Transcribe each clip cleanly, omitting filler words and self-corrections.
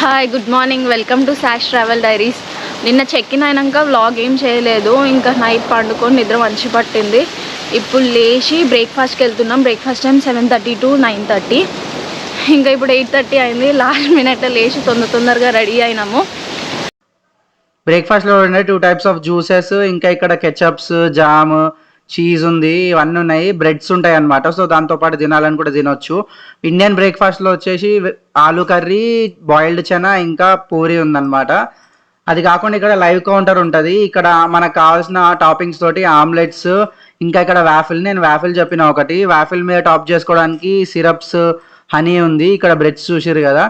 Hi, good morning. Welcome to Sash travel diaries. నిన్న check in అయినాక vlog ఏం చేయలేదు. ఇంకా నైట్ పండుకొని నిద్ర మంచి పట్టింది. ఇప్పుడు లేచి బ్రేక్ఫాస్ట్కి వెళ్తున్నాం. Breakfast time 7:30 to 9:30. ఇంకా ఇప్పుడు 8:30 అయింది. లాస్ట్ మినిట్లో లేచి తొందరగా రెడీ అయినాము. బ్రేక్ఫాస్ట్లో ఉండే 2 types ఆఫ్ జ్యూసెస్, ఇంకా ఇక్కడ కెచప్స్, జామ్, చీజ్ ఉంది, ఇవన్నీ ఉన్నాయి. బ్రెడ్స్ ఉంటాయి అన్నమాట. సో దాంతోపాటు తినాలని కూడా తినొచ్చు. ఇండియన్ బ్రేక్ఫాస్ట్లో వచ్చేసి ఆలూ కర్రీ, బాయిల్డ్ చనా, ఇంకా పూరి ఉందన్నమాట. అది కాకుండా ఇక్కడ లైవ్ కౌంటర్ ఉంటుంది. ఇక్కడ మనకు కావాల్సిన టాపింగ్స్ తోటి ఆమ్లెట్స్, ఇంకా ఇక్కడ వాఫిల్, నేను వాఫిల్ చెప్పిన ఒకటి. వాఫిల్ మీద టాప్ చేసుకోవడానికి సిరప్స్, హనీ ఉంది. ఇక్కడ బ్రెడ్స్ చూసారు కదా,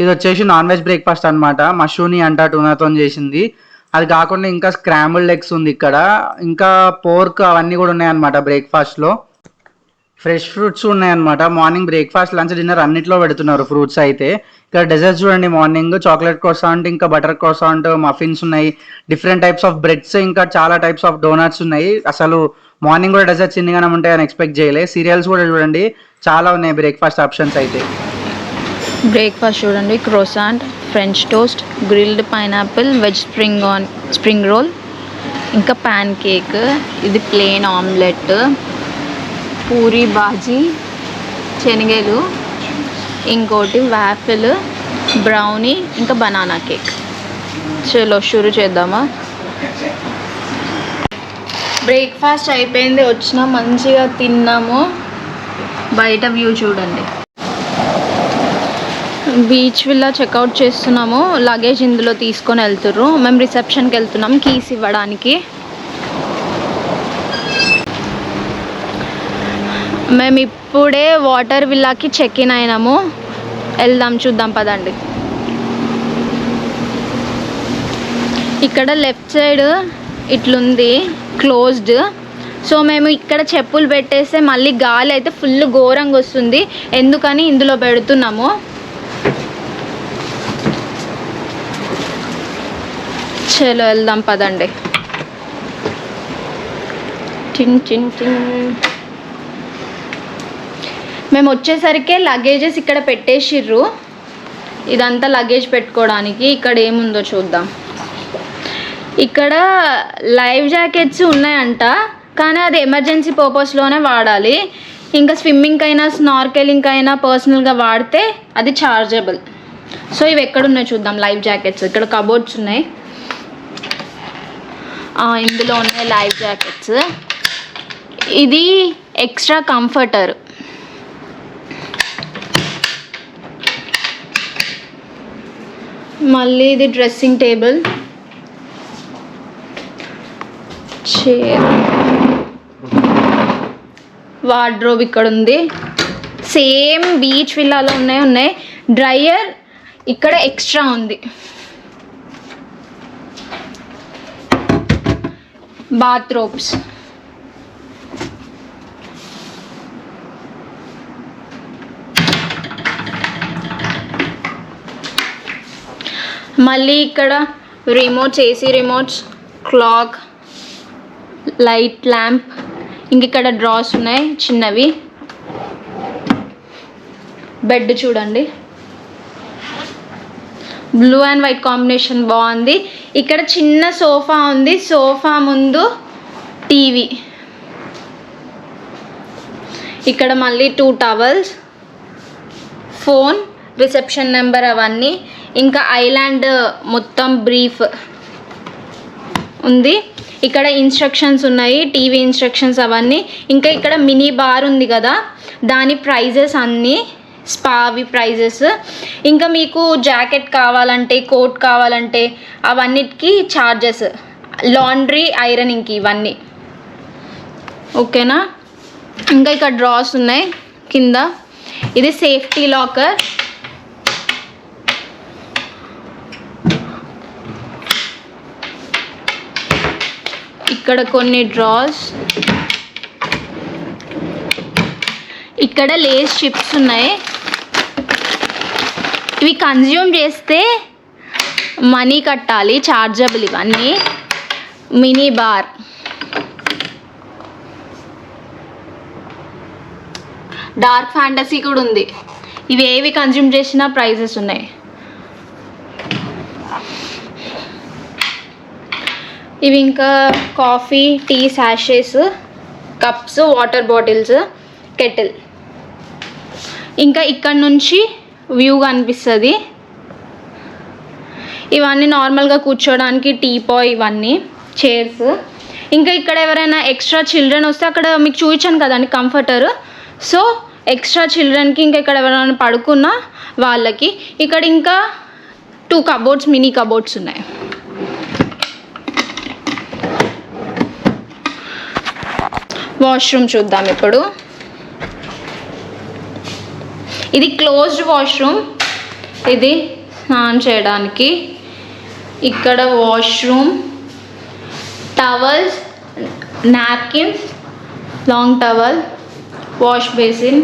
ఇది వచ్చేసి నాన్ వెజ్ బ్రేక్ఫాస్ట్ అనమాట. మషూని అంట, టూనాతో చేసింది. అది కాకుండా ఇంకా స్క్రాంబుల్డ్ ఎగ్స్ ఉంది ఇక్కడ, ఇంకా పోర్క్, అవన్నీ కూడా ఉన్నాయన్నమాట బ్రేక్ఫాస్ట్లో. ఫ్రెష్ ఫ్రూట్స్ ఉన్నాయన్నమాట. మార్నింగ్ బ్రేక్ఫాస్ట్, లంచ్, డిన్నర్ అన్నిట్లో పెడుతున్నారు ఫ్రూట్స్ అయితే. ఇక్కడ డెజర్ట్స్ చూడండి, మార్నింగ్ చాక్లెట్ క్రోసాంట్, ఇంకా బటర్ క్రోసాంట్, మఫిన్స్ ఉన్నాయి. డిఫరెంట్ టైప్స్ ఆఫ్ బ్రెడ్స్, ఇంకా చాలా టైప్స్ ఆఫ్ డోనట్స్ ఉన్నాయి. అసలు మార్నింగ్ కూడా డెజర్ట్స్ ఇన్నిగానే ఉంటాయని ఎక్స్పెక్ట్ చేయలే. సీరియల్స్ కూడా చూడండి, చాలా ఉన్నాయి బ్రేక్ఫాస్ట్ ఆప్షన్స్ అయితే. బ్రేక్ఫాస్ట్ చూడండి, క్రోసాంట్, French toast, grilled pineapple, veg spring roll, ఇంకా ప్యాన్ కేక్, ఇది ప్లెయిన్ ఆమ్లెట్, పూరి బాజీ, శనగలు, ఇంకోటి వాఫిల్, బ్రౌనీ, ఇంకా బనానా కేక్. చలో షురు చేద్దామా. బ్రేక్ఫాస్ట్ అయిపోయింది, వచ్చినా మంచిగా తిన్నాము. బయట వ్యూ చూడండి. బీచ్ విల్లా చెక్అవుట్ చేస్తున్నాము. లగేజ్ ఇందులో తీసుకొని వెళ్తుర్రు. మేము రిసెప్షన్కి వెళ్తున్నాం కీస్ ఇవ్వడానికి. మేము ఇప్పుడే వాటర్ విల్లాకి చెక్ ఇన్ అయినాము. వెళ్దాం, చూద్దాం పదండి. ఇక్కడ లెఫ్ట్ సైడ్ ఇట్లుంది క్లోజ్డ్. సో మేము ఇక్కడ చెప్పులు పెట్టేస్తే మళ్ళీ గాలి అయితే ఫుల్ ఘోరంగా వస్తుంది. ఎందుకని ఇందులో పెడుతున్నాము. చలో వెళ్దాం పదండి. టిన్ టిన్ టిన్. మేము వచ్చేసరికి లగేజెస్ ఇక్కడ పెట్టేసిర్రు. ఇదంతా లగేజ్ పెట్టుకోవడానికి. ఇక్కడ ఏముందో చూద్దాం. ఇక్కడ లైవ్ జాకెట్స్ ఉన్నాయంట, కానీ అది ఎమర్జెన్సీ పర్పస్లోనే వాడాలి. ఇంకా స్విమ్మింగ్ అయినా స్నార్కెలింగ్ అయినా పర్సనల్గా వాడితే అది చార్జబుల్. సో ఇవి ఎక్కడున్నాయి చూద్దాం. లైవ్ జాకెట్స్ ఇక్కడ కబోర్డ్స్ ఉన్నాయి. ఇందులో ఉన్నాయి లైవ్ జాకెట్స్. ఇది ఎక్స్ట్రా కంఫర్టర్. మళ్ళీ ఇది డ్రెస్సింగ్ టేబుల్, చైర్, వార్డ్రోబ్ ఇక్కడ ఉంది. సేమ్ బీచ్ విల్లాలో ఉన్నాయి. డ్రైయర్ ఇక్కడ ఎక్స్ట్రా ఉంది. బాత్రోబ్స్, మళ్ళీ ఇక్కడ remotes, AC remotes, clock, light lamp, ఇంక ఇక్కడ డ్రాస్ ఉన్నాయి చిన్నవి. బెడ్ చూడండి, బ్లూ అండ్ వైట్ కాంబినేషన్ బాగుంది. ఇక్కడ చిన్న సోఫా ఉంది. సోఫా ముందు టీవీ. ఇక్కడ మళ్ళీ 2 టవల్స్, ఫోన్, రిసెప్షన్ నెంబర్ అవన్నీ. ఇంకా ఐలాండ్ మొత్తం బ్రీఫ్ ఉంది. ఇక్కడ ఇన్స్ట్రక్షన్స్ ఉన్నాయి, టీవీ ఇన్స్ట్రక్షన్స్ అవన్నీ. ఇంకా ఇక్కడ మినీ బార్ ఉంది కదా, దాని ప్రైజెస్ అన్నీ, స్పావి ప్రైజెస్. ఇంకా మీకు జాకెట్ కావాలంటే, కోట్ కావాలంటే అవన్నిటికీ ఛార్జెస్, లాండ్రీ, ఐరనింగ్కి ఇవన్నీ. ఓకేనా. ఇంకా ఇక్కడ డ్రాస్ ఉన్నాయి కింద. ఇది సేఫ్టీ లాకర్. ఇక్కడ కొన్ని డ్రాస్. ఇక్కడ లేస్ చిప్స్ ఉన్నాయి. ఇవి కన్జ్యూమ్ చేస్తే మనీ కట్టాలి, చార్జబుల్ ఇవన్నీ. మినీ బార్, డార్క్ ఫ్యాంటసీ కూడా ఉంది. ఇవి ఏవి కన్జ్యూమ్ చేసినా ప్రైజెస్ ఉన్నాయి. ఇవి ఇంకా కాఫీ టీ శాషెస్, కప్స్, వాటర్ బాటిల్స్, కెటిల్. ఇంకా ఇక్కడ నుంచి వ్యూ కనిపిస్తుంది. ఇవన్నీ నార్మల్గా కూర్చోడానికి టీపాయ్, ఇవన్నీ చైర్స్. ఇంకా ఇక్కడ ఎవరైనా ఎక్స్ట్రా చిల్డ్రన్ వస్తే అక్కడ మీకు చూపించాను కదండి కంఫర్టర్, సో ఎక్స్ట్రా చిల్డ్రన్కి ఇంకా ఇక్కడ ఎవరైనా పడుకున్నా వాళ్ళకి. ఇక్కడ ఇంకా 2 కబోర్డ్స్, మినీ కబోర్డ్స్ ఉన్నాయి. వాష్రూమ్ చూద్దాం ఇప్పుడు. ఇది క్లోజ్డ్ వాష్రూమ్, ఇది స్నానం చేయడానికి. ఇక్కడ washroom, towels, napkins, long towel, wash basin.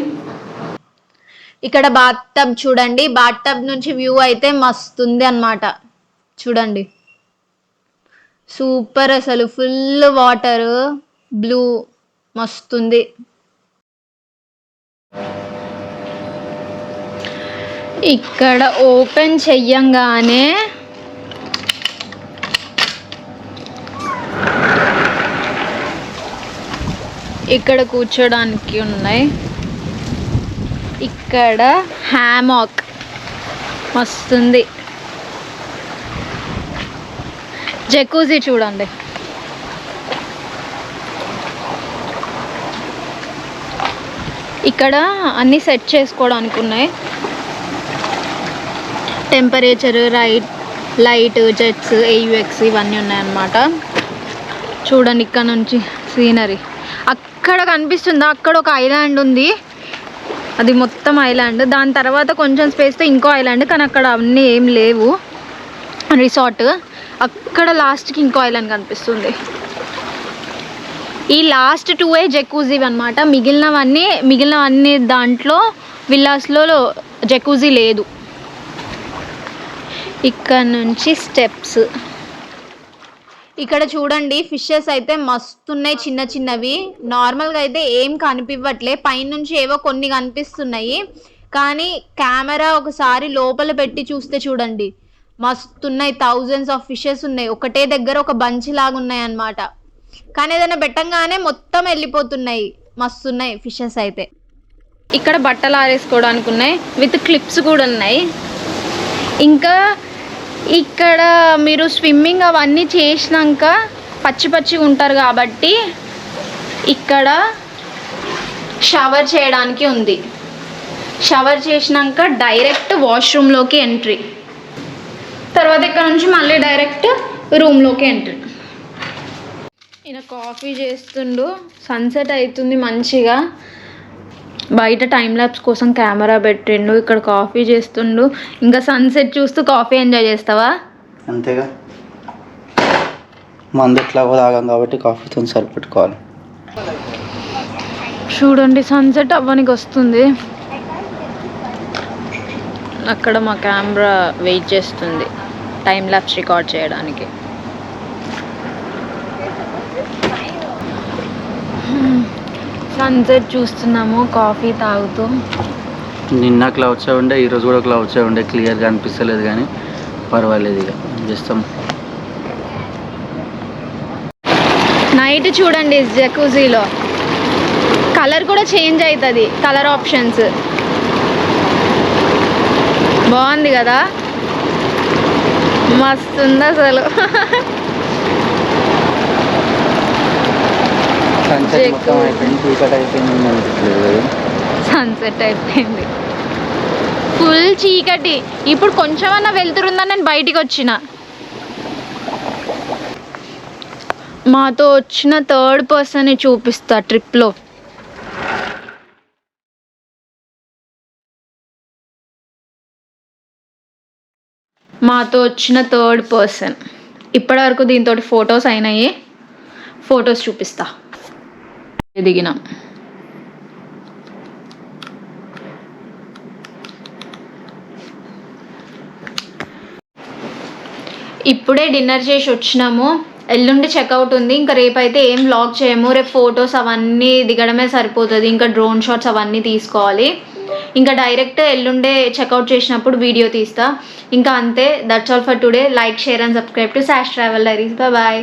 ఇక్కడ బాత్ టబ్ చూడండి. బాత్ టబ్ నుంచి వ్యూ అయితే మస్తుంది అన్నమాట. చూడండి, సూపర్, అసలు ఫుల్ వాటర్, బ్లూ, మస్తుంది. ఇక్కడ ఓపెన్ చెయ్యంగానే ఇక్కడ కూర్చోడానికి ఉన్నాయి. ఇక్కడ హ్యామాక్ మస్తుంది. జకూజీ చూడండి. ఇక్కడ అన్నీ సెట్ చేసుకోవడానికి ఉన్నాయి. టెంపరేచర్, లైట్, జెట్స్, AUX ఇవన్నీ ఉన్నాయన్నమాట. చూడండి ఇక్కడ నుంచి సీనరీ. అక్కడ కనిపిస్తుందా, అక్కడ ఒక ఐలాండ్ ఉంది, అది మొత్తం ఐలాండ్. దాని తర్వాత కొంచెం స్పేస్తో ఇంకో ఐలాండ్, కానీ అక్కడ అన్నీ ఏం లేవు, రిసార్ట్. అక్కడ లాస్ట్కి ఇంకో ఐలాండ్ కనిపిస్తుంది. ఈ లాస్ట్ 2 జకూజీ అన్నమాట. మిగిలినవన్నీ దాంట్లో విల్లాస్లో జకూజీ లేదు. ఇక్కడ నుంచి స్టెప్స్. ఇక్కడ చూడండి, ఫిషెస్ అయితే మస్తున్నాయి, చిన్న చిన్నవి. నార్మల్గా అయితే ఏం కనిపించట్లే, పైనుంచి ఏవో కొన్ని కనిపిస్తున్నాయి. కానీ కెమెరా ఒకసారి లోపల పెట్టి చూస్తే చూడండి, మస్తున్నాయి. థౌజండ్స్ ఆఫ్ ఫిషెస్ ఉన్నాయి, ఒకటే దగ్గర ఒక బంచ్ లాగా ఉన్నాయి అన్నమాట. కానీ ఏదైనా పెట్టంగానే మొత్తం వెళ్ళిపోతున్నాయి, మస్తున్నాయి ఫిషెస్ అయితే. ఇక్కడ బట్టలు ఆరేసుకోవడానికి ఉన్నాయి, విత్ క్లిప్స్ కూడా ఉన్నాయి. ఇంకా ఇక్కడ మీరు స్విమ్మింగ్ అవన్నీ చేసినాక పచ్చి ఉంటారు కాబట్టి ఇక్కడ షవర్ చేయడానికి ఉంది. షవర్ చేసినాక డైరెక్ట్ వాష్రూమ్లోకి ఎంట్రీ, తర్వాత ఇక్కడ నుంచి మళ్ళీ డైరెక్ట్ రూమ్లోకి ఎంట్రీ. ఈయన కాఫీ చేస్తుండు, సన్సెట్ అవుతుంది మంచిగా. బయట టైం ల్యాప్స్ కోసం కెమెరా పెట్టిండు, ఇక్కడ కాఫీ చేస్తుండు. ఇంకా సన్సెట్ చూస్తూ కాఫీ ఎంజాయ్ చేస్తావా? అంతేగా, మందు ఎట్లాగో తాగాం కాబట్టి కాఫీతో సరిపెట్టుకోవాలి. చూడండి, సన్సెట్ అవ్వనికి వస్తుంది. అక్కడ మా కెమెరా వెయిట్ చేస్తుంది టైం ల్యాప్స్ రికార్డ్ చేయడానికి. సన్సెట్ చూస్తున్నాము కాఫీ తాగుతూ. నిన్న క్లౌడ్స్ ఉండే, ఈరోజు కూడా క్లౌడ్స్ ఉండే, క్లియర్గా అనిపిస్తలేదు కానీ పర్వాలేదు, ఇక చేస్తాం. నైట్ చూడండి జకూజీలో కలర్ కూడా చేంజ్ అవుతుంది, కలర్ ఆప్షన్స్ బాగుంది కదా, మస్తుంది అసలు. సన్సెట్ అయిపోయింది, ఫుల్ చీకటి. ఇప్పుడు కొంచెమన్నా వెళ్తురుందని నేను బయటికి వచ్చిన. మాతో వచ్చిన 3rd పర్సన్ని చూపిస్తా ట్రిప్లో. మాతో వచ్చిన 3rd పర్సన్. ఇప్పటివరకు దీంతో ఫొటోస్ అయినాయి, ఫొటోస్ చూపిస్తా. దిగినాం. ఇప్పుడే డిన్నర్ చేసి వచ్చినాము. ఎల్లుండి చెక్అవుట్ ఉంది. ఇంకా రేపైతే ఏం వ్లాగ్ చేయము, రేపు ఫొటోస్ అవన్నీ దిగడమే సరిపోతుంది. ఇంకా డ్రోన్ షాట్స్ అవన్నీ తీసుకోవాలి. ఇంకా డైరెక్ట్ ఎల్లుండే చెక్అవుట్ చేసినప్పుడు వీడియో తీస్తా. ఇంకా అంతే. That's all for today. Like, share and subscribe to Sash travel diaries. Bye.